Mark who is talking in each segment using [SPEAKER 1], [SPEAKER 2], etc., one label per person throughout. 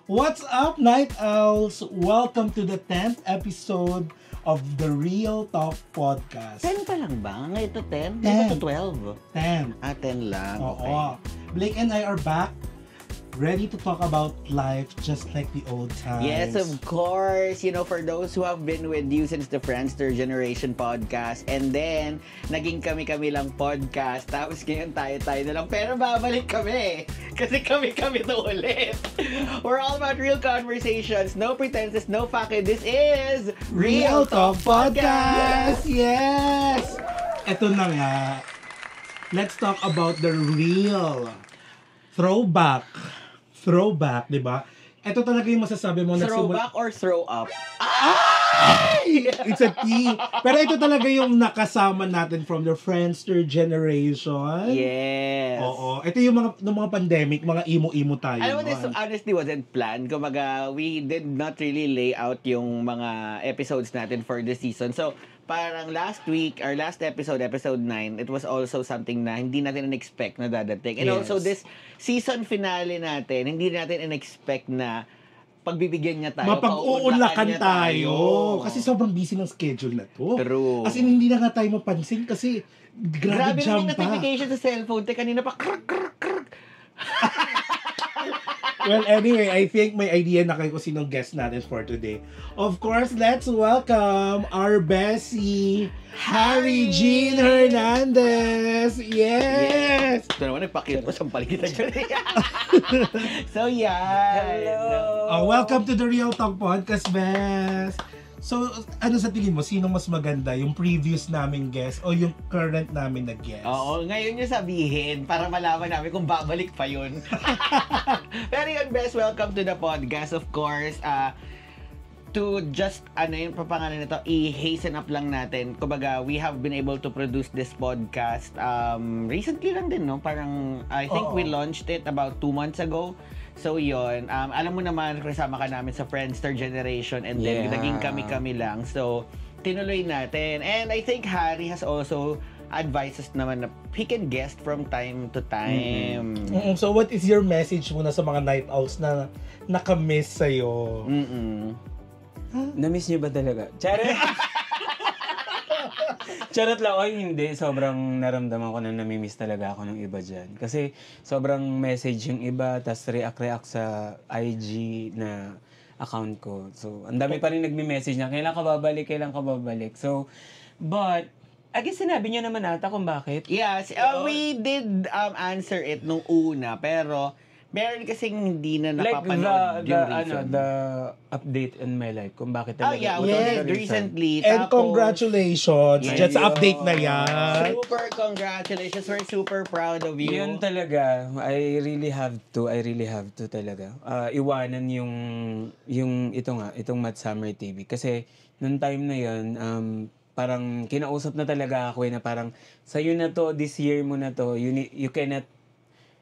[SPEAKER 1] What's up, Night Owls? Welcome to the 10th episode of the Real Talk Podcast.
[SPEAKER 2] 10 pa lang ba? Ngayon to 10?
[SPEAKER 1] 10.
[SPEAKER 2] Di ba to 12?
[SPEAKER 1] 10.
[SPEAKER 2] 10 lang.
[SPEAKER 1] Oo.
[SPEAKER 2] Okay.
[SPEAKER 1] Blake and I are back, ready to talk about life just like the old times.
[SPEAKER 2] Yes, of course. You know, for those who have been with you since the Friendster Generation podcast, and then, naging kami-kami lang podcast, tapos ngayon tayo-tayo na lang, pero babalik kami. Kasi kami-kami to ulit. We're all about real conversations, no pretenses, no fake. This is
[SPEAKER 1] Real Talk Podcast! Yes! Ito na nga. Let's talk about the real throwback, di ba? Ito talaga yung masasabi mo.
[SPEAKER 2] Throwback or throw up?
[SPEAKER 1] Ay! It's a T. Pero ito talaga yung nakasama natin from the Friendster generation.
[SPEAKER 2] Yes.
[SPEAKER 1] Oo. Ito yung mga pandemic, mga emo-emo tayo.
[SPEAKER 2] Alam mo, this
[SPEAKER 1] noon.
[SPEAKER 2] honestly wasn't planned. Kumbaga, we did not really lay out yung mga episodes natin for this season. So, parang last week, our last episode, episode 9, it was also something na hindi natin in-expect na dadating. And
[SPEAKER 1] Yes.
[SPEAKER 2] also, this season finale natin, hindi natin in-expect na pagbibigyan niya tayo,
[SPEAKER 1] mapag-uulakan
[SPEAKER 2] niya
[SPEAKER 1] tayo. Kasi sobrang busy ng schedule na to.
[SPEAKER 2] True.
[SPEAKER 1] As in, hindi na nga tayo mapansin kasi grabe
[SPEAKER 2] na
[SPEAKER 1] jam
[SPEAKER 2] yung
[SPEAKER 1] pa.
[SPEAKER 2] notification sa cellphone. Kanina pa, krrk, krrk, krrk.
[SPEAKER 1] Well, anyway, I think may idea na kayo kung sinong guest natin for today. Of course, let's welcome our bestie, Harry Jean Hernandez! Yes!
[SPEAKER 2] Ito naman, nagpakit mo sa paligitan dyan. So, yeah.
[SPEAKER 3] Hello!
[SPEAKER 1] Welcome to the Real Talk Podcast, Bes! So, ano sa tingin mo? Sinong mas maganda? Yung previous naming guest o yung current namin na guest?
[SPEAKER 2] Oo, ngayon yung sabihin para malaman namin kung babalik pa yun. Pero yun, best welcome to the podcast. Of course, to just, yung papangalan nito, i-hasten up lang natin. Kumbaga, we have been able to produce this podcast recently lang din, no? Parang, I think we launched it about 2 months ago. So yun, alam mo naman, kasama ka namin sa Friendster Generation and then naging kami-kami lang. So, tinuloy natin. And I think Harry has also advised us naman na he can guest from time to time.
[SPEAKER 1] So, what is your message muna sa mga night owls na nakamiss sa'yo?
[SPEAKER 3] Na-miss niyo ba talaga? Charot lang. Ay, hindi. Sobrang naramdaman ko na namimiss talaga ako ng iba dyan. Kasi sobrang message yung iba, tas react sa IG na account ko. So, ang dami pa rin nagme-message na, kailan ka babalik? So, but, I guess sinabi niyo naman ata kung bakit.
[SPEAKER 2] Yes, we did answer it nung una, pero meron kasing hindi na napapanood yung reason.
[SPEAKER 3] The update in my life kung bakit talaga.
[SPEAKER 2] We did recently.
[SPEAKER 1] And
[SPEAKER 2] Tapos,
[SPEAKER 1] congratulations!
[SPEAKER 2] Yes.
[SPEAKER 1] Just sa update na yan.
[SPEAKER 2] super congratulations. We're super proud of you.
[SPEAKER 3] Yun talaga. I really have to talaga. Iwanan itong Mad Summer TV. Kasi, nung time na yun, parang kinausap na talaga ako na parang, sa'yo na to, this year mo na to, you cannot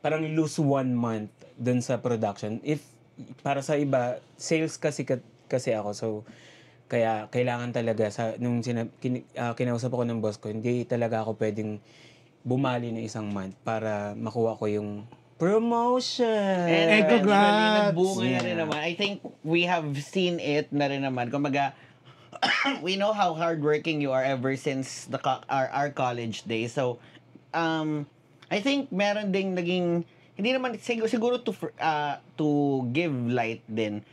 [SPEAKER 3] parang lose 1 month dun sa production. If, para sa iba, sales kasi ako. So, kaya kailangan talaga, nung kinausap ako ng boss ko, hindi talaga ako pwedeng bumali na 1 month para makuha ko yung promotion.
[SPEAKER 2] And
[SPEAKER 1] congrats!
[SPEAKER 2] Nagbunga na rin naman. I think we have seen it na rin naman. Kumbaga, we know how hardworking you are ever since our college days. So, I think meron ding naging, hindi naman siguro to give light din.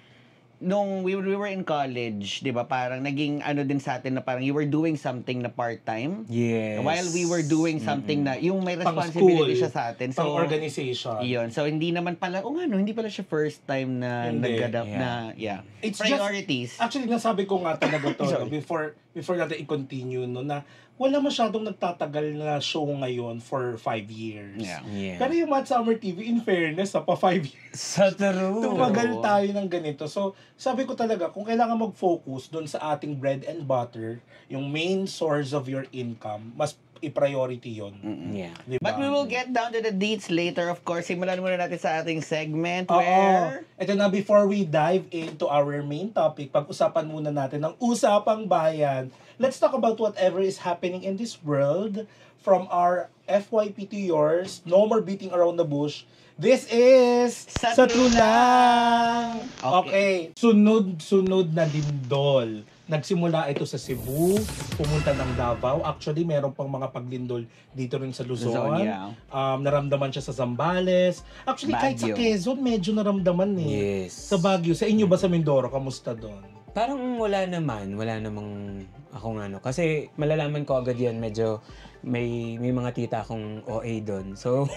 [SPEAKER 2] Nung we were in college, 'di ba? Parang naging din sa atin na parang you were doing something na part-time.
[SPEAKER 3] Yes.
[SPEAKER 2] While we were doing something na yung may responsibility siya sa atin. So,
[SPEAKER 1] Pang-organization.
[SPEAKER 2] Yun. So, hindi naman pala, hindi pala siya first time na
[SPEAKER 1] Hindi.
[SPEAKER 2] nag-adapt
[SPEAKER 3] Yeah.
[SPEAKER 2] na,
[SPEAKER 1] It's
[SPEAKER 2] priorities.
[SPEAKER 1] Actually, nasabi ko nga talaga to no, before natin i-continue no, na wala masyadong nagtatagal na show ngayon for 5 years.
[SPEAKER 2] Yeah.
[SPEAKER 1] Pero yung Mad Summer TV, in fairness, pa 5 years.
[SPEAKER 3] Sa true.
[SPEAKER 1] Tumagal tayo ng ganito. So, sabi ko talaga, kung kailangan mag-focus doon sa ating bread and butter, yung main source of your income, mas i-priority yun.
[SPEAKER 3] Yeah.
[SPEAKER 1] Diba?
[SPEAKER 2] But we will get down to the deets later, of course. Simulan muna natin sa ating segment
[SPEAKER 1] Oo.
[SPEAKER 2] where...
[SPEAKER 1] Ito na, before we dive into our main topic, pag-usapan muna natin ng Usapang Bayan. Let's talk about whatever is happening in this world from our FYP to yours. No more beating around the bush. This is
[SPEAKER 2] Sa True
[SPEAKER 1] Lang! Okay, sunod na lindol. Nagsimula ito sa Cebu, pumunta ng Davao. Actually, meron pang mga paglindol dito rin sa Luzon.
[SPEAKER 2] yeah.
[SPEAKER 1] Naramdaman siya sa Zambales. Actually, kahit sa
[SPEAKER 2] Baguio.
[SPEAKER 1] Quezon, medyo naramdaman eh.
[SPEAKER 3] Yes.
[SPEAKER 1] Sa Baguio. Sa inyo ba sa Mindoro? Kamusta doon?
[SPEAKER 3] Parang wala namang akong ano. Kasi malalaman ko agad yan, medyo may mga tita akong OA doon. So,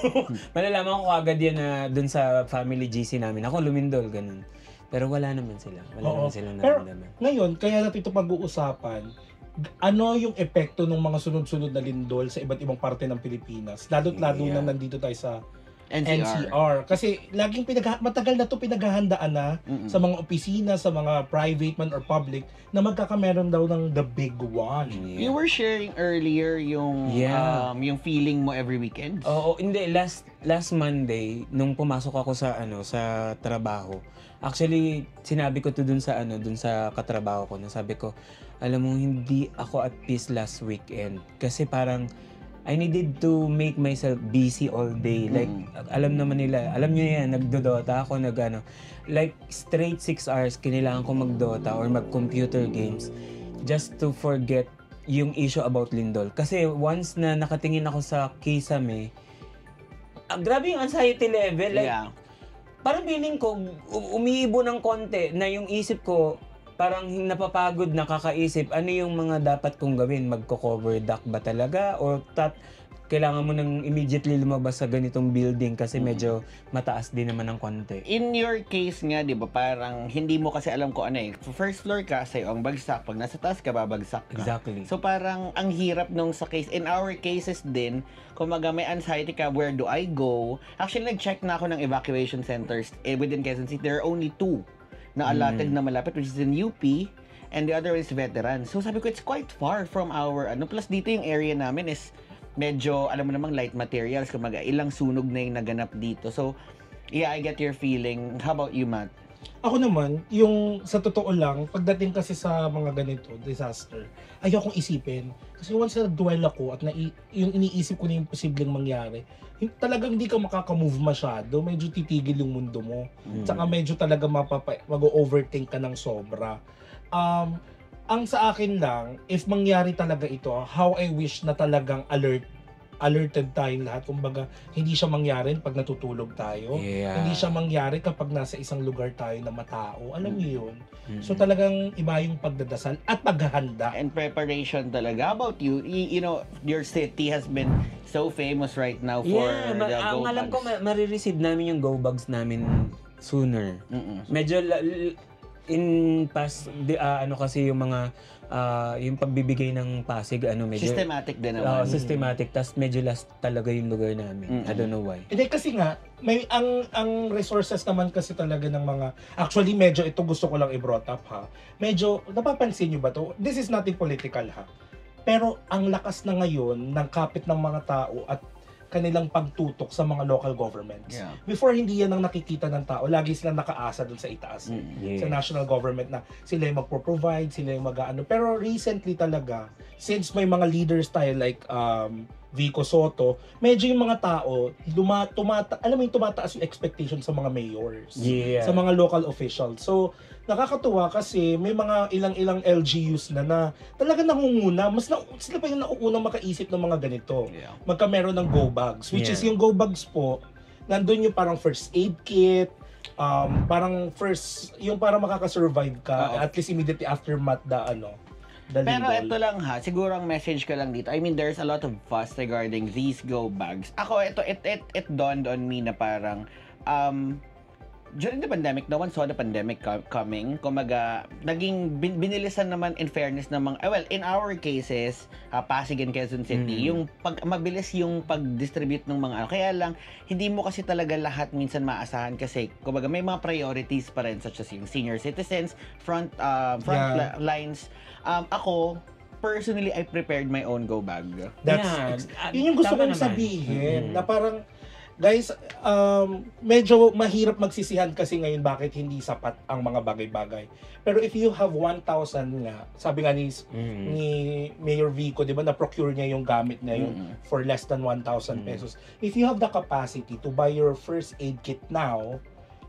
[SPEAKER 3] malalaman ko agad yan na doon sa family GC namin. Ako lumindol, ganun. Pero wala naman sila. Wala
[SPEAKER 1] Oo.
[SPEAKER 3] naman silang
[SPEAKER 1] Pero
[SPEAKER 3] naramdaman.
[SPEAKER 1] ngayon, kaya natin ito pag-uusapan, ano yung epekto ng mga sunod-sunod na lindol sa iba't ibang parte ng Pilipinas? Lalo't-lalo
[SPEAKER 3] Yeah.
[SPEAKER 1] na nandito tayo sa
[SPEAKER 2] NCR.
[SPEAKER 1] NCR. Kasi laging matagal na to pinaghahandaan na sa mga opisina, sa mga private man or public, na magkakameron daw ng the big one.
[SPEAKER 2] You were sharing earlier yung
[SPEAKER 3] Yeah.
[SPEAKER 2] yung feeling mo every weekend.
[SPEAKER 3] Oo, hindi last Monday nung pumasok ako sa sa trabaho. Actually, sinabi ko to dun sa katrabaho ko, na sabi ko, alam mo, hindi ako at peace last weekend kasi parang I needed to make myself busy all day. Like, alam niyo yan, nagdodota ako, like straight 6 hours, kailangan ko magdota or mag-computer games just to forget yung issue about lindol. Kasi once na nakatingin ako sa Kisame, grabe yung anxiety level. Like,
[SPEAKER 2] Yeah.
[SPEAKER 3] parang feeling ko, umiibo ng konti na yung isip ko, parang napapagod na kakaisip, ano yung mga dapat kong gawin? Magko-cover duck ba talaga? O kailangan mo nang immediately lumabas sa ganitong building kasi medyo mataas din naman ng konti.
[SPEAKER 2] In your case nga, di ba, parang hindi mo kasi alam ko ano eh. First floor ka, sa'yo ang bagsak. Pag nasa taas ka, babagsak ka.
[SPEAKER 3] Exactly.
[SPEAKER 2] So parang ang hirap nung sa case. In our cases din, kumaga may anxiety ka, where do I go? Actually, nag-check na ako ng evacuation centers within Quezon City. There are only 2 na allotted na malapit, which is in UP, and the other is veteran. So sabi ko, it's quite far from our, plus dito yung area namin is medyo, alam mo namang light materials, kumaga ilang sunog na yung naganap dito. So, yeah, I get your feeling. How about you, Matt?
[SPEAKER 1] Ako naman, yung sa totoo lang, pagdating kasi sa mga ganito, disaster, ayokong isipin. Kasi once na dwell ako at yung iniisip ko na yung posibleng mangyari, talagang hindi ka makakamove masyado, medyo titigil yung mundo mo. Tsaka medyo talaga mag-overthink ka ng sobra. Ang sa akin lang, if mangyari talaga ito, how I wish na talagang alerted tayong lahat. Kumbaga, hindi siya mangyari pag natutulog tayo.
[SPEAKER 3] Yeah.
[SPEAKER 1] Hindi siya mangyari kapag nasa isang lugar tayo na matao. Alam niyo yun? So talagang iba yung pagdadasal at paghahanda.
[SPEAKER 2] And preparation talaga. How about you? You know, your city has been so famous right now for the go
[SPEAKER 3] ang alam ko,
[SPEAKER 2] bags.
[SPEAKER 3] marireceive namin yung go bags namin sooner. Medyo in past kasi yung mga yung pagbibigay ng Pasig medyo
[SPEAKER 2] Systematic din naman.
[SPEAKER 3] systematic, tas medyo last talaga yung lugar namin. I don't know why.
[SPEAKER 1] Hindi kasi nga, may ang resources naman kasi talaga ng mga, actually medyo ito gusto ko lang i-brought up ha. Medyo, napapansin nyo ba to? This is nothing political ha. Pero ang lakas na ngayon ng kapit ng mga tao at kanilang pagtutok sa mga local governments.
[SPEAKER 2] Yeah.
[SPEAKER 1] Before, hindi yan ang nakikita ng tao. Lagi silang nakaasa dun sa itaas. Sa national government na sila yung magpo-provide, sila yung mag-ano. Pero recently talaga, since may mga leaders tayo like Vico Soto, medyo yung mga tao, tumataas yung expectation sa mga mayors, sa mga local officials. So, nakakatuwa kasi may mga ilang LGUs na talaga nangunguna. Sila pa yung nauunang makaisip ng mga ganito.
[SPEAKER 2] Yeah.
[SPEAKER 1] Meron ng go bags, which is yung go bags po, nandun yung parang first aid kit, parang yung parang makaka-survive ka, at least immediately aftermath the
[SPEAKER 2] Pero
[SPEAKER 1] lindol.
[SPEAKER 2] ito lang ha, siguro ang message ko lang dito. I mean, there's a lot of fuss regarding these go bags. Ako, it dawned on me na parang, during the pandemic, no one saw the pandemic coming. Kumaga, naging binilisan naman in fairness ng mga, well, in our cases, Pasig and Quezon City, yung mabilis yung pag-distribute ng mga Kaya lang, hindi mo kasi talaga lahat minsan maasahan kasi, kumaga, may mga priorities pa rin such as yung senior citizens, front lines. Ako, personally, I prepared my own go bag.
[SPEAKER 1] Yun yung gusto kong sabihin, na parang, guys, medyo mahirap magsisihan kasi ngayon bakit hindi sapat ang mga bagay-bagay. Pero if you have 1,000 nga, sabi nga ni Mayor Vico, di ba, na-procure niya yung gamit na yun for less than 1,000 pesos. If you have the capacity to buy your first aid kit now,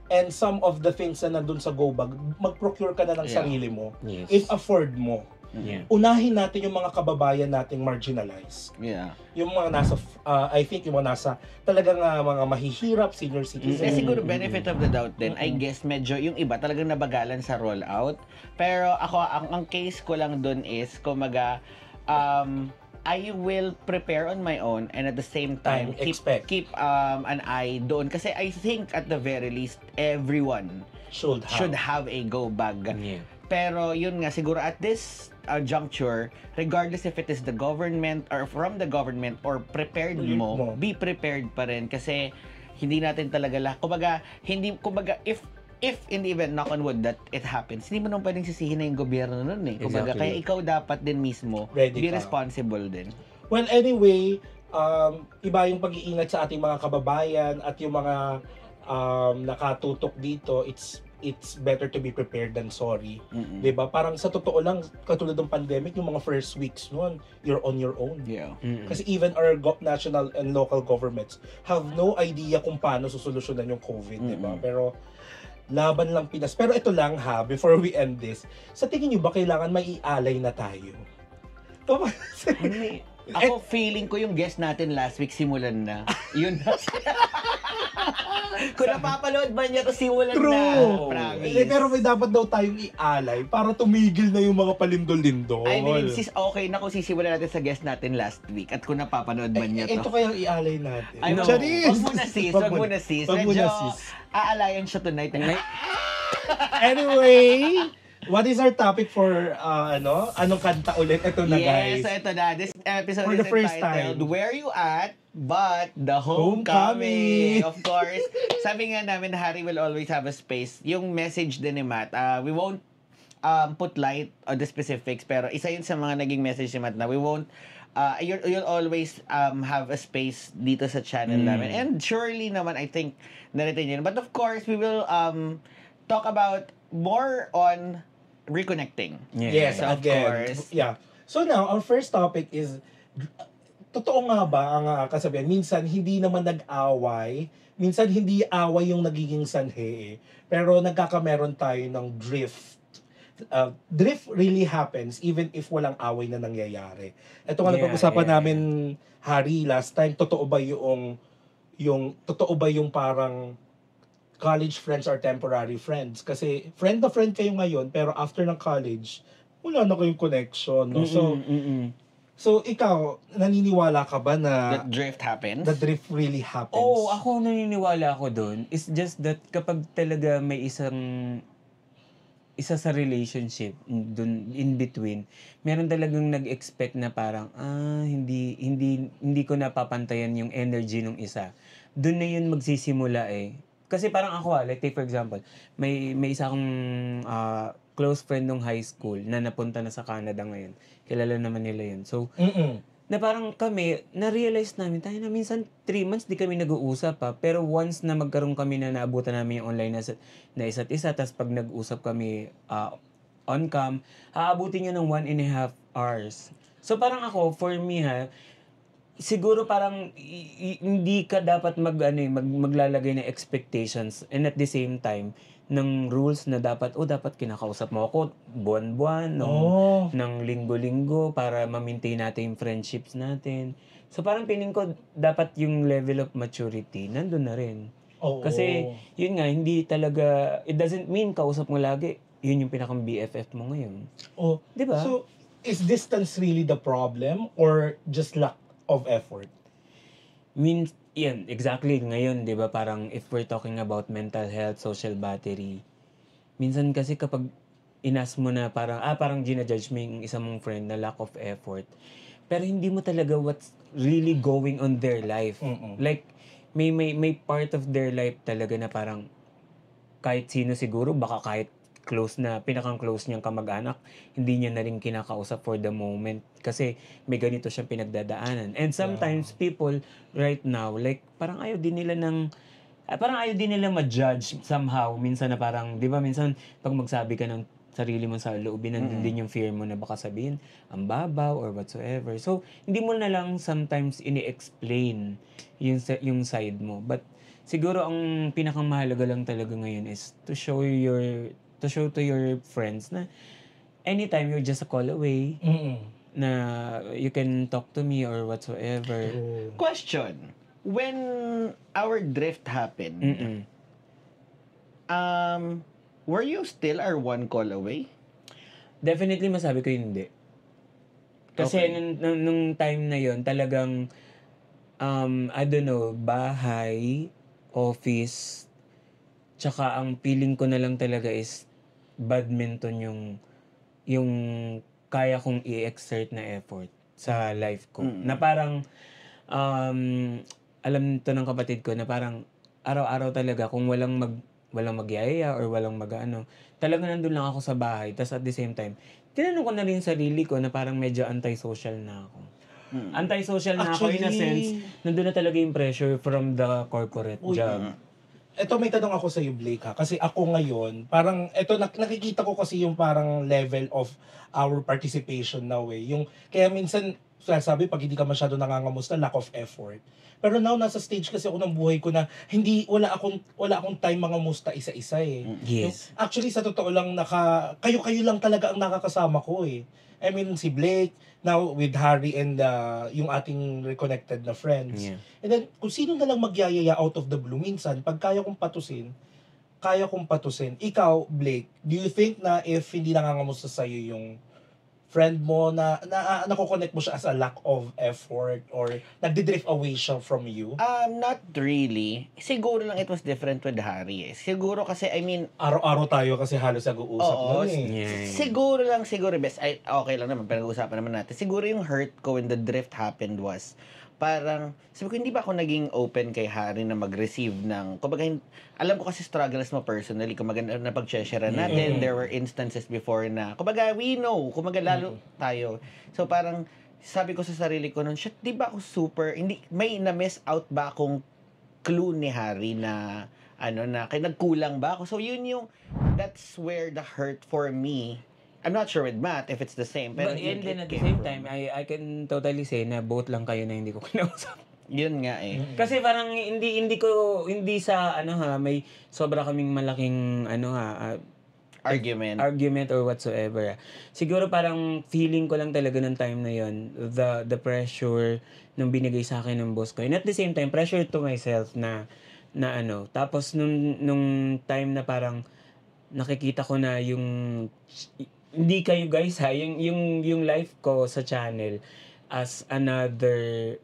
[SPEAKER 1] And some of the things na nandun sa go bag, mag-procure ka na ng
[SPEAKER 2] Yeah.
[SPEAKER 1] sarili mo.
[SPEAKER 3] Yes.
[SPEAKER 1] If afford mo.
[SPEAKER 3] Yeah.
[SPEAKER 1] Unahin natin yung mga kababayan nating marginalized.
[SPEAKER 2] Yeah.
[SPEAKER 1] Yung mga nasa, I think yung mga nasa talagang mga mahihirap, senior citizens.
[SPEAKER 2] Eh, siguro benefit of the doubt din, I guess medyo yung iba talagang nabagalan sa rollout. Pero ako, ang case ko lang dun is, kumaga, I will prepare on my own and at the same time
[SPEAKER 1] Expect.
[SPEAKER 2] keep an eye doon kasi I think at the very least everyone should have a go bag.
[SPEAKER 3] Yeah.
[SPEAKER 2] Pero yun nga siguro at this juncture, regardless if it is the government or from the government or prepared mo, be prepared pa rin kasi hindi natin talaga kumbaga if in the event, knock on wood, that it happens, hindi mo naman pwedeng sisihin na yung gobyerno nun eh. Kumbaga,
[SPEAKER 3] Exactly.
[SPEAKER 2] kaya ikaw dapat din mismo
[SPEAKER 1] Ready
[SPEAKER 2] be
[SPEAKER 1] ka.
[SPEAKER 2] responsible din.
[SPEAKER 1] Well, anyway, iba yung pag-iingat sa ating mga kababayan at yung mga nakatutok dito, it's better to be prepared than sorry.
[SPEAKER 2] Mm-mm.
[SPEAKER 1] 'Di ba? Parang sa totoo lang, katulad ng pandemic, yung mga first weeks noon, you're on your own.
[SPEAKER 2] Yeah.
[SPEAKER 1] Kasi even our national and local governments have no idea kung paano susolusyonan yung COVID, 'di ba? Pero laban lang Pinas. Pero ito lang ha, before we end this, sa tingin niyo ba kailangan maialay na tayo?
[SPEAKER 2] Ako feeling ko yung guest natin last week simulan na. Yun na. Kung napapanood ba niya to simulan na.
[SPEAKER 1] True.
[SPEAKER 2] Promise.
[SPEAKER 1] Pero may dapat daw tayong ialay para tumigil na yung mga palindol-lindol.
[SPEAKER 2] I mean, okay na kung sisimulan natin sa guest natin last week at kung napapanood man niya
[SPEAKER 1] Ito
[SPEAKER 2] to.
[SPEAKER 1] kayang ialay natin.
[SPEAKER 2] Ay,
[SPEAKER 3] No.
[SPEAKER 2] Wag muna sis, wag muna sis.
[SPEAKER 1] Wag
[SPEAKER 2] Medyo
[SPEAKER 1] muna, sis.
[SPEAKER 2] aalayan siya tonight.
[SPEAKER 1] Anyway, what is our topic for anong kanta ulit? Ito na
[SPEAKER 2] Yes,
[SPEAKER 1] guys.
[SPEAKER 2] so ito na. This episode
[SPEAKER 1] For
[SPEAKER 2] is
[SPEAKER 1] the first
[SPEAKER 2] entitled,
[SPEAKER 1] time.
[SPEAKER 2] Where You At? But the
[SPEAKER 1] Homecoming.
[SPEAKER 2] Homecoming. Of course, sabi nga namin, Harry will always have a space. Yung message din ni Matt, we won't put light on the specifics, pero isa yun sa mga naging message ni Matt na we won't you'll always have a space dito sa channel namin. And surely naman, I think, naritin yun. But of course, we will talk about more on reconnecting.
[SPEAKER 1] Yes,
[SPEAKER 2] So, of
[SPEAKER 1] again.
[SPEAKER 2] course.
[SPEAKER 1] Yeah. So now, our first topic is, totoo nga ba ang kasabihan, minsan hindi naman nag-away, minsan hindi away yung nagiging sanhe, pero nagkakameron tayo ng drift. Drift really happens even if walang away na nangyayari. Ito nga napag-usapan namin, Harry, last time, totoo ba yung parang college friends are temporary friends? Kasi friend na friend kayo ngayon, pero after ng college, wala na kayong connection. No? So ikaw, naniniwala ka ba na
[SPEAKER 2] That drift happens.
[SPEAKER 1] the drift really happens?
[SPEAKER 3] Oo, ako naniniwala ako doon. It's just that kapag talaga may isa sa relationship dun in between, meron talagang nag-expect na parang hindi ko napapantayan yung energy ng isa. Doon na yun magsisimula eh. Kasi parang ako, like take for example, may isa akong close friend nung high school na napunta na sa Canada ngayon. Kilala naman nila yun. So, na parang kami, na-realize namin, tayo na minsan 3 months di kami nag-uusap pa. Pero once na magkaroon kami na naabutan namin yung online na isa't isa, tapos pag nag-usap kami on cam, aabutin nyo ng 1.5 hours. So parang ako, for me siguro parang hindi ka dapat maglalagay ng expectations and at the same time ng rules na dapat kinakausap mo ako buwan-buwan ng linggo-linggo para ma-maintain natin yung friendships natin. So parang piling ko dapat yung level of maturity nandun na rin. Kasi yun nga, hindi talaga, it doesn't mean kausap mo lagi yun yung pinakang BFF mo ngayon. Di ba?
[SPEAKER 1] So, is distance really the problem or just lack of effort?
[SPEAKER 3] Yan, exactly. Ngayon, di ba, parang if we're talking about mental health, social battery, minsan kasi kapag inas mo na parang ginajudge mo yung isa mong friend na lack of effort, pero hindi mo talaga what's really going on their life. Like, may part of their life talaga na parang kahit sino siguro, baka kahit pinakang close niyang kamag-anak, hindi niya na rin kinakausap for the moment kasi may ganito siyang pinagdadaanan. And sometimes people right now, like parang ayaw din nila ma-judge somehow. Minsan na parang, di ba, minsan pag magsabi ka ng sarili mo sa loobin, nandun din yung fear mo na baka sabihin, ang babaw or whatsoever. So, hindi mo na lang sometimes ini-explain yung side mo. But siguro ang pinakamahalaga lang talaga ngayon is to show to your friends na anytime you're just a call away, na you can talk to me or whatsoever.
[SPEAKER 2] Question. When our drift happened, were you still our one call away?
[SPEAKER 3] Definitely masabi ko hindi. Kasi
[SPEAKER 2] Okay.
[SPEAKER 3] nung time na yon talagang I don't know, bahay, office, tsaka ang feeling ko na lang talaga is badminton yung kaya kong i-exert na effort sa life ko. Na parang alam to ng kapatid ko na parang araw-araw talaga kung walang magyayaya or walang mag-ano, talaga nandun lang ako sa bahay. Tas at the same time, tinanong ko na rin sarili ko na parang medyo antisocial na ako. Antisocial na ako in a sense, nandun na talaga yung pressure from the corporate job.
[SPEAKER 1] Ito may tanong ako sa iyo, Blake, ha? Kasi ako ngayon, parang, ito nakikita ko kasi yung parang level of our participation now eh. Kaya minsan, sabi, pag hindi ka masyado nangangamusta, lack of effort. Pero now, nasa stage kasi ako ng buhay ko na wala akong time mangamusta isa-isa eh.
[SPEAKER 3] Yes.
[SPEAKER 1] Actually, sa totoo lang, kayo-kayo lang talaga ang nakakasama ko eh. I mean, si Blake, now with Harry and yung ating reconnected na friends.
[SPEAKER 3] Yeah.
[SPEAKER 1] And then, kung sino na lang magyayaya out of the blue, minsan, pag kaya kong patusin. Ikaw, Blake, do you think na if hindi nangangamusta sa'yo yung friend mo na nako-connect mo siya as a lack of effort or nagdi-drift away siya from you?
[SPEAKER 2] Not really. Siguro lang it was different with Harry eh. Siguro kasi, I mean,
[SPEAKER 1] Araw-araw tayo kasi halos nag-uusap
[SPEAKER 2] oo,
[SPEAKER 1] nun eh.
[SPEAKER 3] Yeah.
[SPEAKER 2] siguro best, okay lang naman, pinag-uusapan naman natin. Siguro yung hurt ko when the drift happened was, parang, sabi ko, hindi ba ako naging open kay Harry na mag-receive ng, kumbaga, alam ko kasi struggles mo personally, kumbaga, na pag-share natin, there were instances before na, kumbaga, we know, kumbaga, lalo tayo. So, parang, sabi ko sa sarili ko nun, shit, di ba ako may na-miss out ba akong clue ni Harry na, na, kaya nagkulang ba ako? So, that's where the hurt for me, I'm not sure with Matt if it's the same. Pero
[SPEAKER 3] But and then at the same time, I can totally say na both lang kayo na hindi ko kinausap.
[SPEAKER 2] Yun nga eh.
[SPEAKER 3] Kasi parang hindi sa may sobra kaming malaking argument or whatsoever. Siguro parang feeling ko lang talaga ng time na yon, the pressure nung binigay sa akin ng boss ko. And at the same time, pressure to myself na tapos nung time na parang nakikita ko na yung hindi kayo guys ha, yung life ko sa channel as another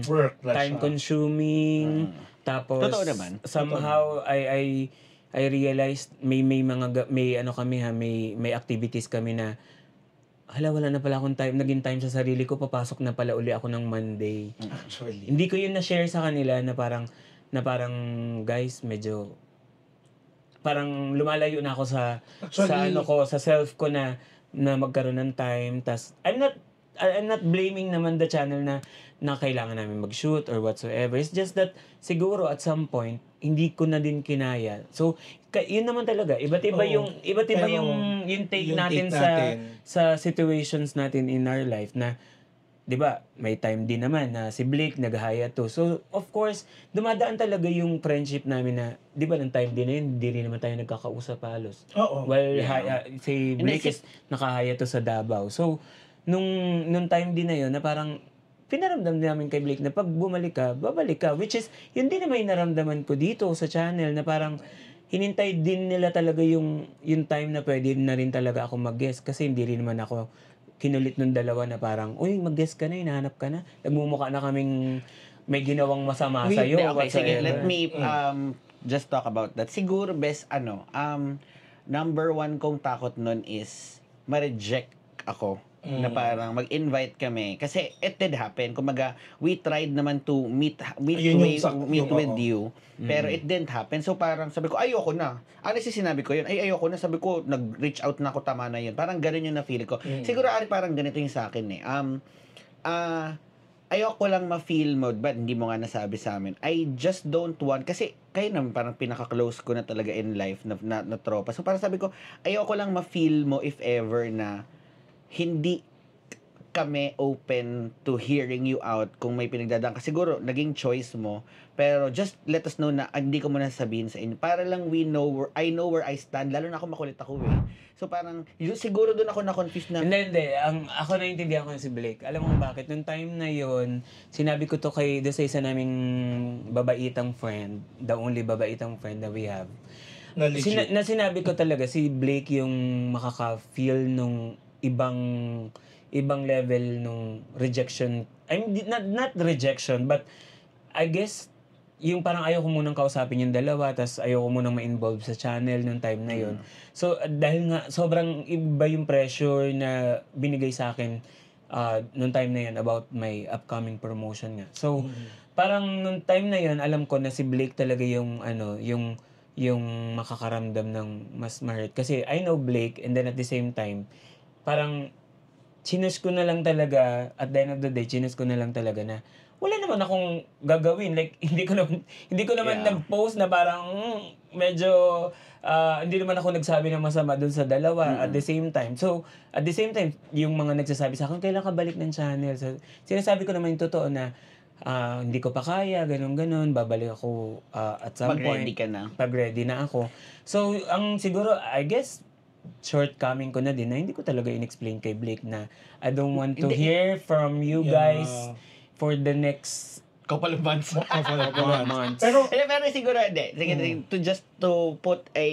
[SPEAKER 1] Work na
[SPEAKER 3] time
[SPEAKER 1] siya.
[SPEAKER 3] consuming, tapos
[SPEAKER 2] Totoo naman.
[SPEAKER 3] somehow I realized may activities kami na wala na pala akong time, naging time sa sarili ko, papasok na pala uli ako ng Monday.
[SPEAKER 1] Actually.
[SPEAKER 3] Hindi ko yun na-share sa kanila na parang guys, medyo parang lumalayo na ako sa self ko na magkaroon ng time. Tas I'm not blaming naman the channel na kailangan namin mag-shoot or whatsoever. It's just that siguro at some point hindi ko na din kinaya. So yun naman talaga. Iba't iba yung take natin sa situations natin in our life na 'di ba? May time din naman na si Blake naghahaya to. So, of course, dumadaan talaga yung friendship namin na 'di ba ng time din na yun, hindi rin naman tayo nagkakausap halos.
[SPEAKER 1] Oo.
[SPEAKER 3] Well, si Blake is nakahaya to sa Davao. So, nung time din na yun na parang pinaramdam namin kay Blake na pag bumalik ka, babalik ka. Which is, yun din naman yung naramdaman ko dito sa channel na parang hinintay din nila talaga yung time na pwede na rin talaga ako mag-guest kasi hindi rin naman ako kinulit nung dalawa na parang, uy, mag-guest ka na, hinahanap ka na. Nagmumukha na kaming may ginawang masama sa'yo.
[SPEAKER 2] Okay, sige, let me just talk about that. Siguro, best, number one kong takot nun is ma-reject ako. Na parang mag-invite kami. Kasi it did happen. Kumaga, we tried naman to meet with you. Pero it didn't happen. So parang sabi ko, ayoko na. Honestly, sinabi ko yun. Ayoko na. Sabi ko, nag-reach out na ako, tama na yun. Parang ganun yung na-feel ko. Siguro, parang ganito yung sa akin eh. Ayoko lang ma-feel mode, but hindi mo nga nasabi sa amin. I just don't want, kasi kayo naman parang pinaka-close ko na talaga in life na tropa. So parang sabi ko, ayoko lang ma-feel mo if ever na hindi kami open to hearing you out kung may pinagdadaan ka. Siguro, naging choice mo. Pero just let us know na hindi ko muna sabihin sa inyo. Para lang I know where I stand. Lalo na ako makulit ako eh. So parang, siguro doon ako na-confuse na.
[SPEAKER 3] Hindi. Ako naiintindihan ko si Blake. Alam mo bakit? Nung time na yon, sinabi ko to doon sa isa naming babaitang friend, the only babaitang friend that we have.
[SPEAKER 1] Na legit.
[SPEAKER 3] Sinabi ko talaga, si Blake yung makaka-feel nung ibang level nung rejection. I mean, not rejection, but I guess, yung parang ayaw ko munang kausapin yung dalawa, tas ayaw ko munang ma-involve sa channel nung time na yun. So, dahil nga, sobrang iba yung pressure na binigay sa akin nung time na yun about my upcoming promotion nga. So, parang nung time na yun, alam ko na si Blake talaga yung, yung makakaramdam ng mas ma-hurt. Kasi I know Blake, and then at the same time, parang chinos ko na lang talaga, at the end of the day, chinos ko na lang talaga na wala naman akong gagawin. Like, hindi ko naman nag-post na parang medyo hindi naman ako nagsabi ng masama dun sa dalawa at the same time. So, at the same time, yung mga nagsasabi sa akin, kailan ka balik ng channel? So, sinasabi ko naman yung totoo na hindi ko pa kaya, ganun, babalik ako at some point.
[SPEAKER 2] Pag-ready ka na.
[SPEAKER 3] Pag-ready na ako. So, ang siguro, I guess, shortcoming ko na din na hindi ko talaga in-explain kay Blake na I don't want to hear from you guys for the next
[SPEAKER 2] couple of months.
[SPEAKER 3] months.
[SPEAKER 2] Pero siguro, sige, to put a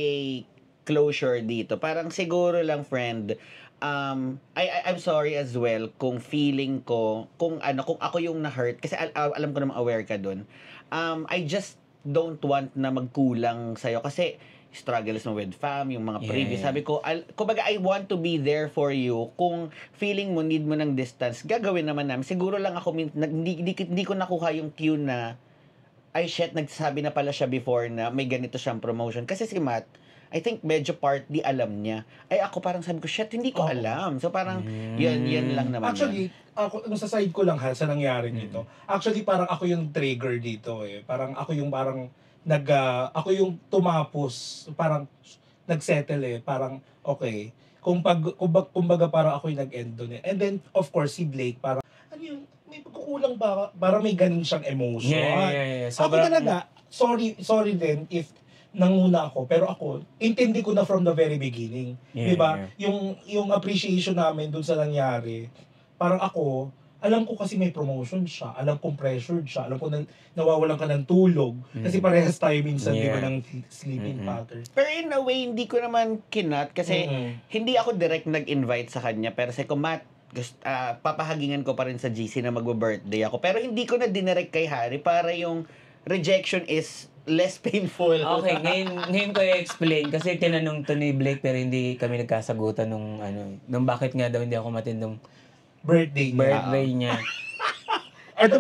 [SPEAKER 2] closure dito, parang siguro lang, friend, I'm sorry as well kung feeling ko, kung ako yung na-hurt, kasi alam ko naman aware ka dun. I just don't want na magkulang sa'yo, kasi struggles mo with fam, yung mga previous. Sabi ko, kumbaga, I want to be there for you. Kung feeling mo, need mo ng distance, gagawin naman namin. Siguro lang ako, hindi ko nakuha yung cue na, ay shit, nagsasabi na pala siya before na may ganito siyang promotion. Kasi si Matt, I think medyo partly alam niya. Ay ako parang sabi ko, shit, hindi ko alam. So parang, yan lang naman.
[SPEAKER 1] Actually, ako, sa side ko lang sa nangyari nito, actually parang ako yung trigger dito eh. Parang ako yung ako yung tumapos, parang nagsettle eh, parang okay. Kumbaga parang ako yung nag-end doon eh. And then, of course, si Blake, parang, may pagkukulang ba? Parang may ganun siyang emotion.
[SPEAKER 3] Yeah.
[SPEAKER 1] Ako talaga, sorry din if nanguna ako, pero ako, intindi ko na from the very beginning. Diba? Yung appreciation namin dun sa nangyari, parang ako, alam ko kasi may promotion siya, alam kong pressured siya, alam ko nawawalan ka ng tulog, kasi parehas tayo minsan, di ba, ng sleeping pattern.
[SPEAKER 2] Pero in a way, hindi ko naman kinat, kasi hindi ako direct nag-invite sa kanya, pero sa Matt, papahagingan ko pa rin sa GC na magbo-birthday ako, pero hindi ko na dinirect kay Harry para yung rejection is less painful.
[SPEAKER 3] Okay, ngayon ko i-explain kasi tinanong to ni Blake pero hindi kami nagkasagutan nung bakit nga daw hindi ako matindong
[SPEAKER 1] birthday
[SPEAKER 3] niya.
[SPEAKER 1] Ito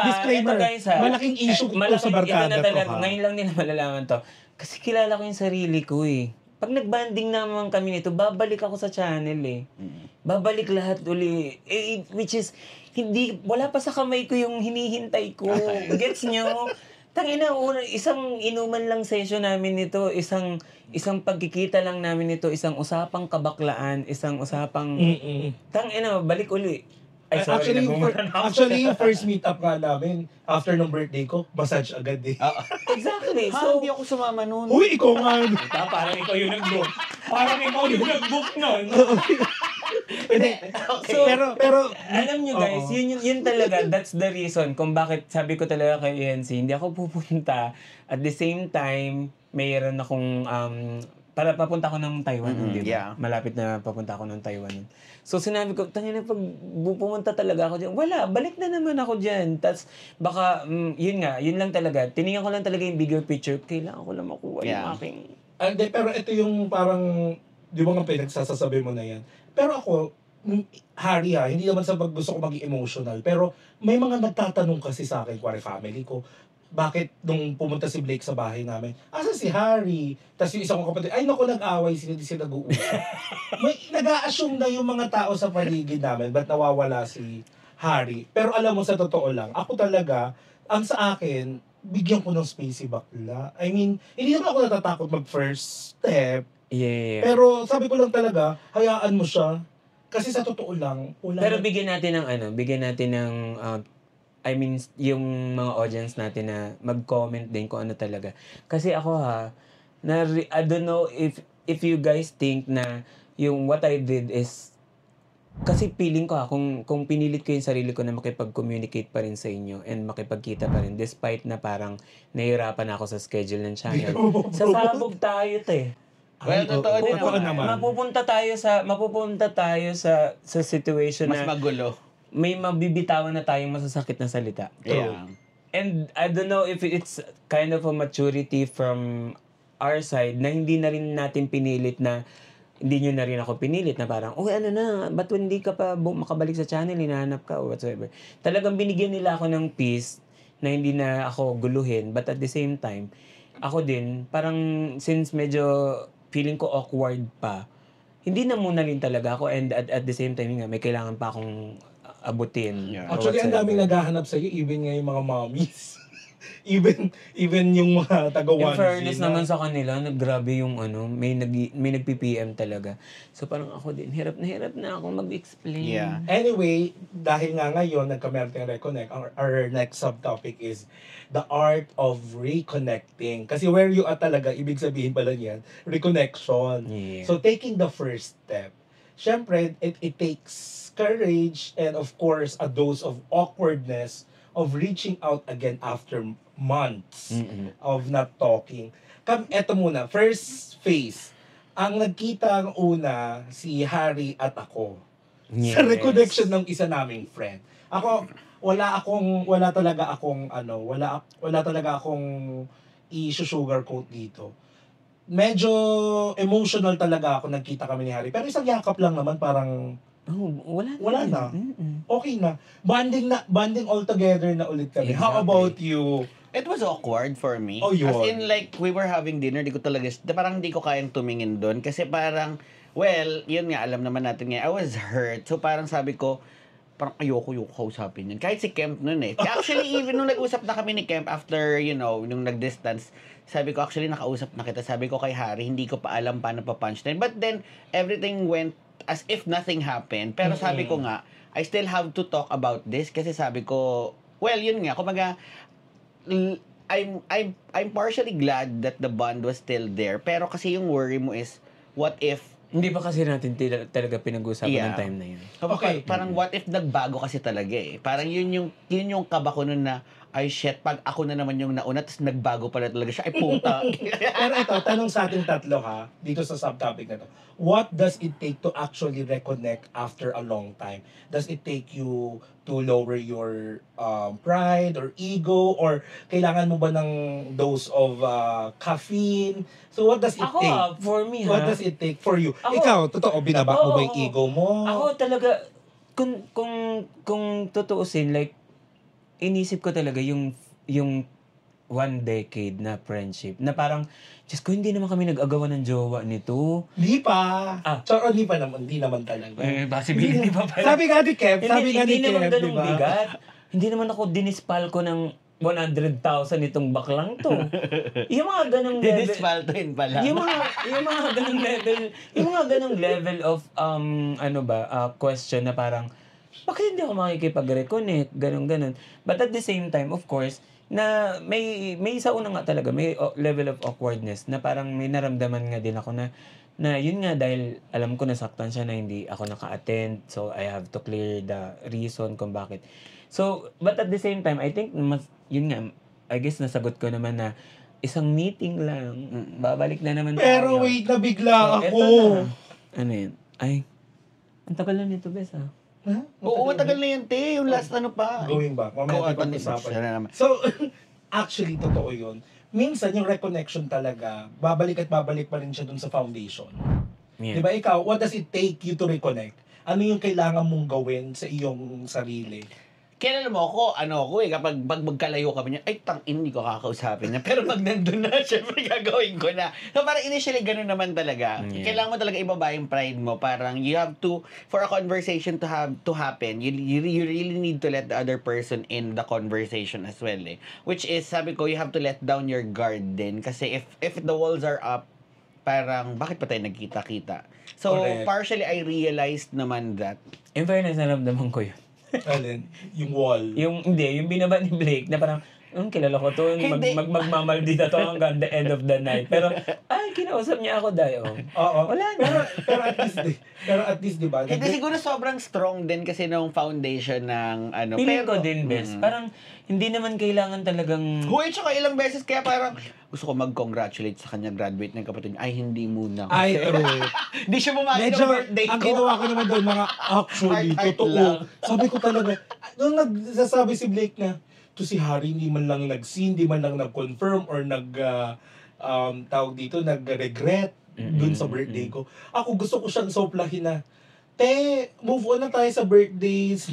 [SPEAKER 1] disclaimer,
[SPEAKER 3] guys,
[SPEAKER 1] malaking issue ito sa barkada to ha.
[SPEAKER 3] Ngayon lang din malalaman to. Kasi kilala ko yung sarili ko eh. Pag nag-banding naman kami nito, babalik ako sa channel eh. Babalik lahat uli. Which is, wala pa sa kamay ko yung hinihintay ko. Gets nyo? Tangina, isang inuman lang session namin nito, isang pagkikita lang namin nito, isang usapang kabaklaan, isang usapang tangina, balik uli. Ay, sorry,
[SPEAKER 1] actually, first meet up nga namin, after ng birthday ko, massage agad eh.
[SPEAKER 3] Exactly.
[SPEAKER 2] So, hindi ako sumama noon.
[SPEAKER 1] Uy, ikaw nga.
[SPEAKER 3] Parang ikaw yung nag-book. Parang ikaw yung nag-book nun.
[SPEAKER 1] Okay. So, pero
[SPEAKER 3] alam nyo guys, yun talaga, that's the reason kung bakit sabi ko talaga kay ENC, hindi ako pupunta. At the same time, mayroon akong, para papunta ko ng Taiwan, di ba?
[SPEAKER 2] Yeah.
[SPEAKER 3] Malapit na papunta ako ng Taiwan. So sinabi ko, tangina, pag pumunta talaga ako dyan, wala, balik na naman ako dyan. Tapos baka, yun lang talaga. Tinignan ko lang talaga yung bigger picture. Kailangan ko lang makuha yung aking...
[SPEAKER 1] Pero ito yung parang, di ba nga pinagsasasabi mo na yan. Pero ako, Harry hindi naman sa gusto ko maging emotional. Pero may mga nagtatanong kasi sa akin, kuwari family ko, bakit nung pumunta si Blake sa bahay namin, asa si Harry? Tapos yung isang kong kapatid, ay naku, nag-away sila, di sila nag-uusap. May nag-a-assume na yung mga tao sa paligid namin, ba't nawawala si Harry? Pero alam mo, sa totoo lang, ako talaga, ang sa akin, bigyan ko ng space si bakla. I mean, hindi naman ako natatakot mag-first step.
[SPEAKER 3] Yeah.
[SPEAKER 1] Pero sabi ko lang talaga, hayaan mo siya. Kasi sa totoo lang,
[SPEAKER 3] Pero bigyan natin ng I mean, yung mga audience natin na mag-comment din kung ano talaga. Kasi ako I don't know if you guys think na yung what I did is, kasi feeling ko kung pinilit ko yung sarili ko na makipag-communicate pa rin sa inyo and makipagkita pa rin despite na parang nahihirapan ako sa schedule ng channel. Sasabog tayo, te.
[SPEAKER 2] Well, totoo din
[SPEAKER 1] naman.
[SPEAKER 3] Mapupunta tayo sa situation
[SPEAKER 2] Mas
[SPEAKER 3] na
[SPEAKER 2] magulo.
[SPEAKER 3] may mabibitawan na tayong masasakit na salita.
[SPEAKER 2] Yeah.
[SPEAKER 3] And I don't know if it's kind of a maturity from our side na hindi na rin natin pinilit na, hindi nyo na rin ako pinilit na parang, ba't hindi ka pa makabalik sa channel, hinahanap ka, or whatsoever. Talagang binigyan nila ako ng peace na hindi na ako guluhin, but at the same time, ako din, parang since medyo feeling ko awkward pa, hindi na muna rin talaga ako, and at the same time, may kailangan pa akong abutin.
[SPEAKER 2] Yeah.
[SPEAKER 3] or
[SPEAKER 1] Actually, ang
[SPEAKER 3] whatsoever.
[SPEAKER 1] daming naghahanap sa'yo, even nga yung mga mommies. even yung mga taga-onesie.
[SPEAKER 3] In fairness naman sa kanila, grabe yung may nag-PPM talaga. So parang ako din, hirap na akong mag-explain.
[SPEAKER 2] Yeah.
[SPEAKER 1] Anyway, dahil nga ngayon, nagka-Merteng Reconnect, our next subtopic is the art of reconnecting. Kasi where you are talaga, ibig sabihin pala niyan, reconnection.
[SPEAKER 3] Yeah.
[SPEAKER 1] So taking the first step. Siyempre, it takes courage and of course, a dose of awkwardness of reaching out again after months of not talking. Eto muna, first phase. Ang nagkita ang una, si Harry at ako.
[SPEAKER 3] Yes.
[SPEAKER 1] Sa reconnection ng isa naming friend. Ako, wala talaga akong i-sugarcoat dito. Medyo emotional talaga ako, nagkita kami ni Harry. Pero isang yakap lang naman, parang wala na. Okay na. Bonding all together na ulit kami. How
[SPEAKER 3] Exactly.
[SPEAKER 1] about you?
[SPEAKER 2] It was awkward for me.
[SPEAKER 1] Oh, yun.
[SPEAKER 2] As in, like, we were having dinner, parang di ko kayang tumingin doon. Kasi parang, well, yun nga, alam naman natin nga, I was hurt. So parang sabi ko, parang ayoko kausapin yun. Kahit si Kemp nun eh. Actually, even nung nag-usap na kami ni Kemp after, nung nag-distance, sabi ko, actually, nakausap na kita. Sabi ko kay Harry, hindi ko pa alam paano pa punchline. But then, everything went as if nothing happened. Pero sabi ko nga, I still have to talk about this kasi sabi ko, well, yun nga, kumaga, I'm partially glad that the bond was still there. Pero kasi yung worry mo is, what if
[SPEAKER 3] Hindi pa kasi natin talaga pinag-usapan ng time na yun.
[SPEAKER 1] Okay.
[SPEAKER 2] Parang what if nagbago kasi talaga eh. Parang yun yung kaba ko nun na, ay shit, pag ako na naman yung nauna, tapos nagbago pala talaga siya, ay puta.
[SPEAKER 1] Pero ito, tanong sa ating tatlo dito sa subtopic na to. What does it take to actually reconnect after a long time? Does it take you to lower your pride or ego? Or kailangan mo ba ng dose of caffeine? So what does it
[SPEAKER 3] Ako,
[SPEAKER 1] take?
[SPEAKER 3] for me,
[SPEAKER 1] What does it take for you?
[SPEAKER 3] Ako-
[SPEAKER 1] Ikaw, totoo, binaba mo
[SPEAKER 3] Oo,
[SPEAKER 1] ba yung
[SPEAKER 3] oo.
[SPEAKER 1] ego mo?
[SPEAKER 3] Ako talaga, kung tutuusin, like, inisip ko talaga yung 1 decade na friendship, na parang, Diyos ko, hindi naman kami nag-agawan ng jowa nito.
[SPEAKER 1] Hindi pa.
[SPEAKER 3] Ah.
[SPEAKER 1] Charo, hindi pa naman. Hindi naman talaga.
[SPEAKER 3] Possibility pa pala.
[SPEAKER 1] Sabi nga ni Kev,
[SPEAKER 3] Hindi naman
[SPEAKER 1] di
[SPEAKER 3] ganung
[SPEAKER 1] ba?
[SPEAKER 3] bigat. Hindi naman ako dinispal ko ng 100,000 itong baklang to. Yung mga ganong level.
[SPEAKER 2] Didispaltuin pala.
[SPEAKER 3] Yung mga ganong level of question na parang, bakit hindi ako makikipag-reconnect, ganon. But at the same time, of course, na may sa una nga talaga, may level of awkwardness na parang may naramdaman nga din ako na yun nga, dahil alam ko nasaktan siya na hindi ako naka-attend, so I have to clear the reason kung bakit. So, but at the same time, I think, yun nga, I guess nasagot ko naman na isang meeting lang, babalik na naman tayo.
[SPEAKER 1] Pero wait, nabigla
[SPEAKER 3] So,
[SPEAKER 1] ako.
[SPEAKER 3] eto na. Ano yun? Ay, ang tagal na nito, Bes, ha?
[SPEAKER 1] Ha?
[SPEAKER 2] Oo, matagal na yan, te. Yung last ano pa.
[SPEAKER 1] Going back. Mamaya natin pag-usapan.
[SPEAKER 2] Siya na naman.
[SPEAKER 1] So, actually, totoo yun. Minsan, yung reconnection talaga, babalik pa rin siya dun sa foundation.
[SPEAKER 3] Yeah.
[SPEAKER 1] Di ba ikaw, what does it take you to reconnect? Ano yung kailangan mong gawin sa iyong sarili?
[SPEAKER 2] Kailan mo ako kapag magkalayo kami niya, ay hindi ko kakausapin niya. Pero pag nandun na, syempre gagawin ko na. So parang initially ganun naman talaga.
[SPEAKER 3] Yeah.
[SPEAKER 2] Kailangan mo talaga ibaba yung pride mo. Parang you have to, for a conversation to happen, you really need to let the other person in the conversation as well eh. Which is, sabi ko, you have to let down your guard din. Kasi if the walls are up, parang bakit pa tayo nagkita-kita? So,
[SPEAKER 1] Correct.
[SPEAKER 2] partially I realized naman that
[SPEAKER 3] In fairness, naramdaman ko yun.
[SPEAKER 1] Alin? Yung wall.
[SPEAKER 3] Yung binaba ni Blake na parang, kilala ko to,
[SPEAKER 2] Hindi.
[SPEAKER 3] magmamaldita to hanggang the end of the night. Pero, kinausap niya ako dahil,
[SPEAKER 1] Oo.
[SPEAKER 3] Wala na.
[SPEAKER 1] Pero at least, di ba?
[SPEAKER 2] hindi siguro sobrang strong din kasi nung foundation ng ano.
[SPEAKER 3] Feeling
[SPEAKER 2] pero,
[SPEAKER 3] ko din, best. Parang, hindi naman kailangan talagang,
[SPEAKER 2] Hoy, tsaka ilang beses kaya parang gusto ko mag-congratulate sa kanya graduate ng kapatid niya. Ay, hindi muna.
[SPEAKER 1] Ay,
[SPEAKER 2] Kasi-
[SPEAKER 1] true.
[SPEAKER 2] Hindi siya bumati
[SPEAKER 1] Medyo,
[SPEAKER 2] ng birthday
[SPEAKER 1] ang
[SPEAKER 2] ko.
[SPEAKER 1] ginawa ko naman doon, mga actually,
[SPEAKER 2] Heart
[SPEAKER 1] totoo.
[SPEAKER 2] lang.
[SPEAKER 1] Sabi ko talaga, nung nagsasabi si Blake na, to si Harry, hindi man lang nag-see, hindi man lang nag-confirm or tawag dito, nag-regret dun sa birthday ko. Ako gusto ko siyang soplahin na, move on na tayo sa birthdays.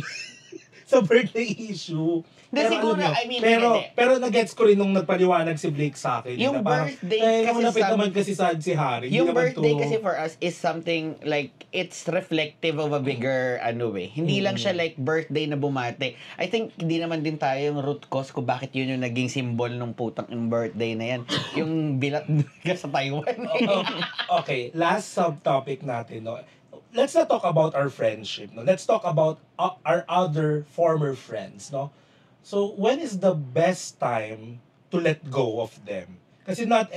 [SPEAKER 1] sa birthday issue.
[SPEAKER 2] Hindi, siguro,
[SPEAKER 1] alam mo,
[SPEAKER 2] I mean,
[SPEAKER 1] pero,
[SPEAKER 2] hindi.
[SPEAKER 1] pero nag-gets ko rin nung nagpaliwanag si Blake sa akin.
[SPEAKER 2] Yung
[SPEAKER 1] na parang,
[SPEAKER 2] birthday kasi
[SPEAKER 1] malapit
[SPEAKER 2] sa-
[SPEAKER 1] naman kasi sa si Harry. Hindi
[SPEAKER 2] Yung
[SPEAKER 1] naman
[SPEAKER 2] birthday
[SPEAKER 1] to-
[SPEAKER 2] kasi for us is something like, it's reflective of a bigger, Hindi lang siya like birthday na bumate. I think, hindi naman din tayo yung root cause kung bakit yun yung naging symbol ng putang yung birthday na yan. Yung bilat ka sa Taiwan.
[SPEAKER 1] Okay, last subtopic natin, no. Let's not talk about our friendship, no. Let's talk about our other former friends, no. So, when is the best time to let go of them? Kasi not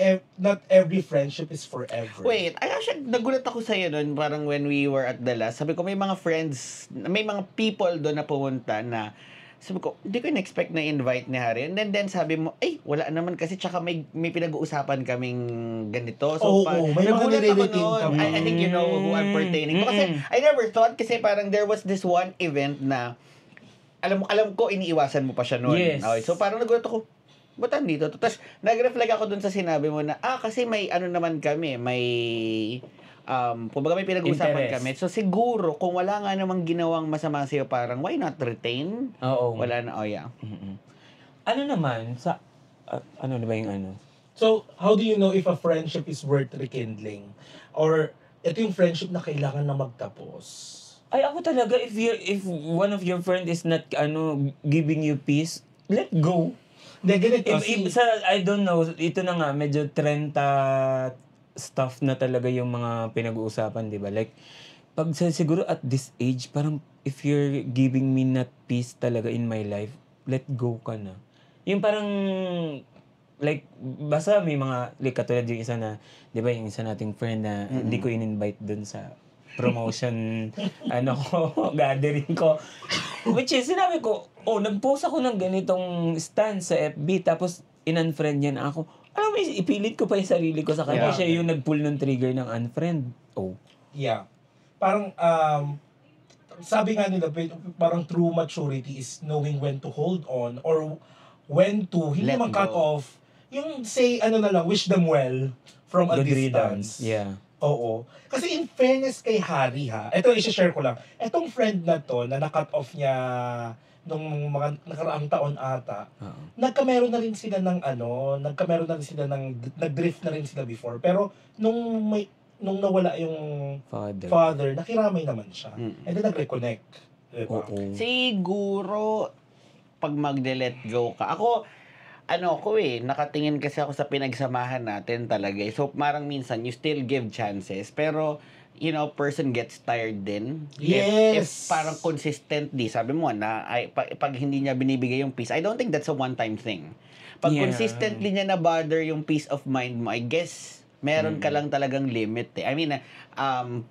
[SPEAKER 1] every friendship is forever.
[SPEAKER 2] Wait, ay actually, nagulat ako sa'yo nun, parang when we were at the last, sabi ko may mga friends, may mga people doon na pumunta na, sabi ko, hindi ko in-expect na invite ni Harry. And then sabi mo, wala naman kasi, tsaka may pinag-uusapan kaming ganito. So,
[SPEAKER 1] Oo, may mga
[SPEAKER 2] nagulat ako
[SPEAKER 1] nire-retain
[SPEAKER 2] nun.
[SPEAKER 1] kami.
[SPEAKER 2] I think you know who I'm pertaining to. Kasi, I never thought, kasi parang there was this one event na, alam ko, iniiwasan mo pa siya noon.
[SPEAKER 3] Yes.
[SPEAKER 2] Okay, so parang nagulat ako, ba't andito to? Tapos, nag-reflect ako dun sa sinabi mo na, kasi may ano naman kami, may, kumbaga may pinag-uusapan
[SPEAKER 3] Interest.
[SPEAKER 2] kami. So, siguro, kung wala nga namang ginawang masama sa'yo, parang, why not retain?
[SPEAKER 3] oo.
[SPEAKER 2] Wala na, yeah.
[SPEAKER 3] Ano naman, ano na ba yung ano?
[SPEAKER 1] So, how do you know if a friendship is worth rekindling? Or, ito yung friendship na kailangan na magtapos?
[SPEAKER 3] Ay, ako talaga, if one of your friend is not, giving you peace, let go.
[SPEAKER 1] Hindi, ganito.
[SPEAKER 3] I don't know, ito na nga, medyo 30 stuff na talaga yung mga pinag-uusapan, di ba? Like, siguro at this age, parang if you're giving me not peace talaga in my life, let go ka na. Yung parang, like, basta may mga, like, katulad yung isa na, di ba, yung isa nating friend na hindi ko in-invite dun sa promotion, gathering ko. Which is, sinabi ko, nag-post ako ng ganitong stand sa FB, tapos in-unfriend niya na ako. Alam mo, ipilit ko pa yung sarili ko sa kanya.
[SPEAKER 2] Yeah.
[SPEAKER 3] Siya yung nag-pull ng trigger ng unfriend.
[SPEAKER 1] Yeah. Parang, sabi nga nila, parang true maturity is knowing when to hold on or when to, hindi
[SPEAKER 2] Let
[SPEAKER 1] man cut
[SPEAKER 2] go.
[SPEAKER 1] off. Yung say, wish them well from a
[SPEAKER 3] Good
[SPEAKER 1] distance.
[SPEAKER 3] riddance. Yeah.
[SPEAKER 1] Oo. Kasi in fairness kay Harry ito i-share ko lang. Etong friend na to, na na-cut off niya nung mga nakaraang taon ata, nagkameron na rin sila ng nag-drift na rin sila before. Pero nung nawala yung father, nakiramay naman siya. And then nag-reconnect. Diba?
[SPEAKER 3] Oo.
[SPEAKER 2] Siguro, pag mag-let go ka. Ako, nakatingin kasi ako sa pinagsamahan natin talaga. So, parang minsan, you still give chances. Pero, person gets tired din. If
[SPEAKER 1] Yes!
[SPEAKER 2] parang consistently, sabi mo na, pag hindi niya binibigay yung peace, I don't think that's a one-time thing. Pag
[SPEAKER 3] Yeah.
[SPEAKER 2] consistently niya na-bother yung peace of mind mo, I guess, meron ka lang talagang limit eh. I mean,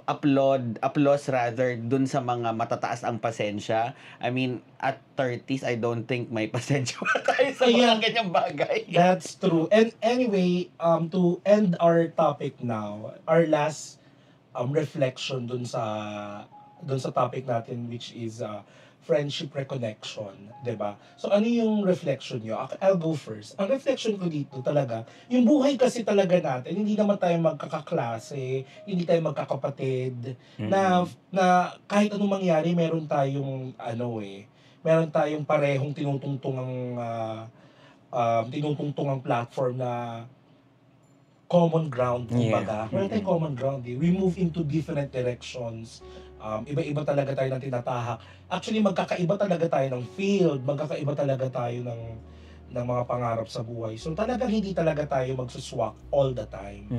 [SPEAKER 2] applause rather dun sa mga matataas ang pasensya. I mean, at 30s, I don't think may pasensya pa tayo sa mga ganyang bagay.
[SPEAKER 1] That's true. And anyway, to end our topic now, our last reflection dun sa topic natin, which is friendship reconnection, 'di ba? So ano yung reflection nyo? I'll go first. Ang reflection ko dito talaga, yung buhay kasi talaga natin, hindi naman tayo magkakaklase, hindi tayo magkakapatid, na kahit anong mangyari, meron tayong parehong tinutungtungang platform na common ground, kumbaga. Meron tayong common ground eh. We move into different directions. Iba-iba talaga tayo ng tinatahak. Actually, magkakaiba talaga tayo ng field, magkakaiba talaga tayo ng mga pangarap sa buhay. So talagang hindi talaga tayo magsuswak all the time.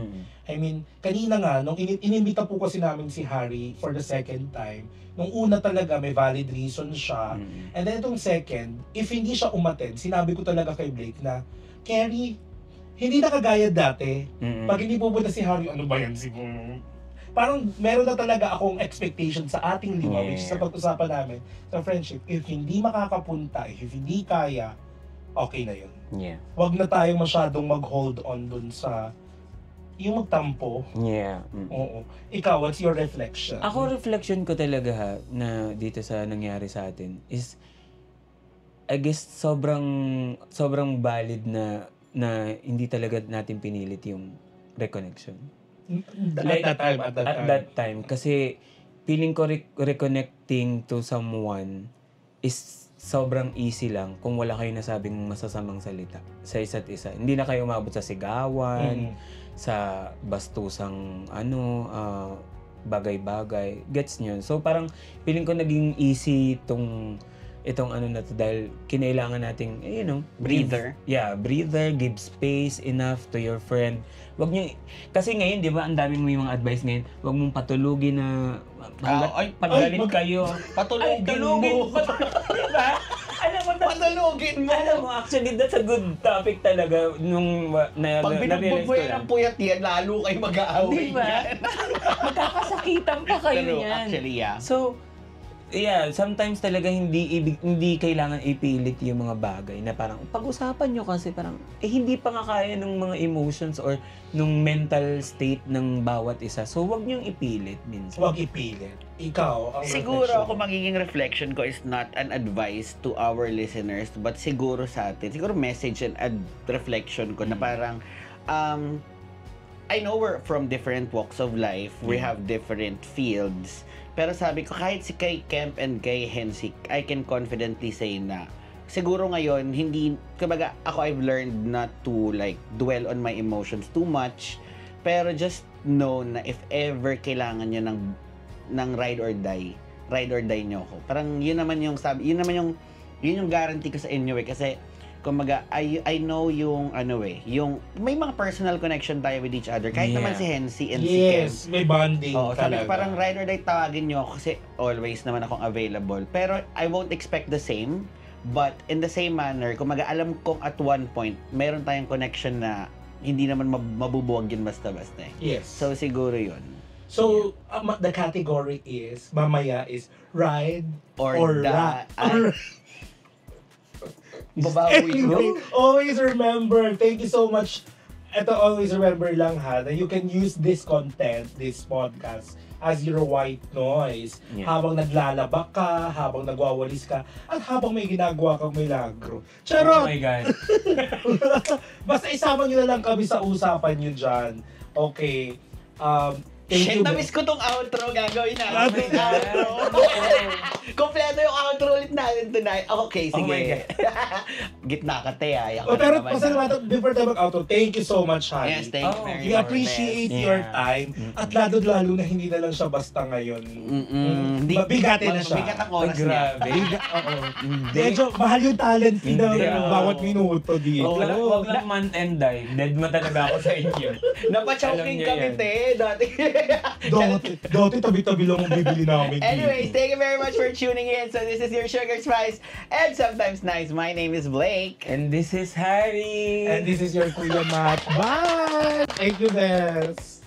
[SPEAKER 1] I mean, kanina nga, nung inimbita po kasi namin si Harry for the second time, nung una talaga may valid reason siya. And then itong second, if hindi siya umattend, sinabi ko talaga kay Blake na, Carrie, hindi na kagaya dati. Pag hindi pupunta si Harry, ano ba yan siguro? Parang meron na talaga akong expectation sa ating lima, which is sa pag-usapan namin sa friendship. If hindi makakapunta, if hindi kaya, okay na yun.
[SPEAKER 3] Yeah.
[SPEAKER 1] Wag na tayong masyadong mag-hold on dun sa yung magtampo.
[SPEAKER 3] Yeah.
[SPEAKER 1] Oo. Ikaw, what's your reflection?
[SPEAKER 3] Ako, reflection ko talaga ha, na dito sa nangyari sa atin is, I guess, sobrang valid na hindi talaga natin pinilit yung reconnection.
[SPEAKER 1] At that time.
[SPEAKER 3] Kasi feeling ko reconnecting to someone is sobrang easy lang kung wala kayo nasabing masasamang salita sa isa't isa. Hindi na kayo umabot sa sigawan, sa bastusang bagay-bagay. Gets nyo? So parang feeling ko naging easy itong ano na to dahil kinailangan nating,
[SPEAKER 2] Breather.
[SPEAKER 3] Breather, give space enough to your friend. Wag niyo, kasi ngayon, di ba, ang daming may mga advice ngayon, wag mong patulugin na paggalit kayo.
[SPEAKER 2] Patulugin mo.
[SPEAKER 3] Diba?
[SPEAKER 2] Patulugin mo.
[SPEAKER 3] Alam mo, actually, that's a good topic talaga nung
[SPEAKER 2] Pag binugbog mo yan ang puyat yan, lalo kayo mag-aaway
[SPEAKER 3] diba?
[SPEAKER 2] yan.
[SPEAKER 3] Magkakasakitan pa kayo
[SPEAKER 2] True,
[SPEAKER 3] yan.
[SPEAKER 2] actually, yeah.
[SPEAKER 3] So, sometimes talaga hindi kailangan ipilit yung mga bagay na parang pag-usapan nyo kasi parang hindi pa nga kaya ng mga emotions or nung mental state ng bawat isa. So, wag niyong ipilit minsan.
[SPEAKER 1] Wag ipilit. Ikaw, ang
[SPEAKER 2] Siguro
[SPEAKER 1] reflection.
[SPEAKER 2] ako magiging reflection ko is not an advice to our listeners but siguro sa atin. Siguro message and reflection ko na parang I know we're from different walks of life. We have different fields. Pero sabi ko, kahit si kay Kemp and kay Hensik, I can confidently say na siguro ngayon, kumbaga ako I've learned not to like dwell on my emotions too much. Pero just know na if ever kailangan nyo ng ride or die nyo ako. Parang yun naman yung guarantee ko sa inyo kasi kumbaga, I know yung yung may mga personal connection tayo with each other. Kahit naman si Hensi and si Kem.
[SPEAKER 1] Yes, may bonding
[SPEAKER 2] Sabi
[SPEAKER 1] talaga.
[SPEAKER 2] ko, parang ride or die tawagin nyo ako kasi always naman akong available. Pero I won't expect the same. But in the same manner, kumbaga alam kong at one point, meron tayong connection na hindi naman mabubuwag yun basta-basta.
[SPEAKER 1] Yes.
[SPEAKER 2] So siguro yun.
[SPEAKER 1] So, the category is, mamaya is ride
[SPEAKER 2] Or die. Babawi
[SPEAKER 1] Anyway, always remember, thank you so much. Ito, always remember lang ha, that you can use this content, this podcast, as your white noise.
[SPEAKER 3] Yeah.
[SPEAKER 1] Habang naglalaba ka, habang nagwawalis ka, at habang may ginagawa kang milagro. Charot!
[SPEAKER 3] Oh my God.
[SPEAKER 1] Basta isama nyo na lang kami sa usapan nyo dyan. Okay. Thank
[SPEAKER 2] Shit,
[SPEAKER 1] you.
[SPEAKER 2] na-miss ko tong outro. Gagawin natin
[SPEAKER 3] Oh my
[SPEAKER 2] yung
[SPEAKER 3] God.
[SPEAKER 2] outro. Kompleto yung outro ulit natin tonight. Okay,
[SPEAKER 3] Oh
[SPEAKER 2] sige.
[SPEAKER 3] my God.
[SPEAKER 2] Gitna ka, te. Ayaw
[SPEAKER 1] Oh, pero pasalamatan, before tayo mag-outro, thank you so much, Harry.
[SPEAKER 2] Yes, thank you
[SPEAKER 3] Oh,
[SPEAKER 2] very
[SPEAKER 1] We
[SPEAKER 2] much.
[SPEAKER 1] appreciate
[SPEAKER 3] Yeah.
[SPEAKER 1] your time. At lalo na hindi na lang siya basta ngayon. Mabigatin na siya.
[SPEAKER 2] Mabigat ang
[SPEAKER 3] Ay,
[SPEAKER 2] oras niya.
[SPEAKER 3] grabe.
[SPEAKER 1] Oo.
[SPEAKER 3] Hindi.
[SPEAKER 1] Medyo mahal yung talent fee ng
[SPEAKER 3] Hindi.
[SPEAKER 1] bawat minuto dito.
[SPEAKER 3] Wag lang month end die. Dead mo talaga ako sa inyo.
[SPEAKER 2] Napachoking
[SPEAKER 3] Alam niyo
[SPEAKER 2] kami,
[SPEAKER 3] yan.
[SPEAKER 2] te. Dati.
[SPEAKER 1] Dati tabi-tabi lang ang bibili namin.
[SPEAKER 2] Anyways, thank you very much for tuning in. So this is your Sugar Spice and sometimes nice. My name is Blake.
[SPEAKER 3] And this is Harry.
[SPEAKER 1] And this is your Kuya Matt. Bye! Thank you, Bess.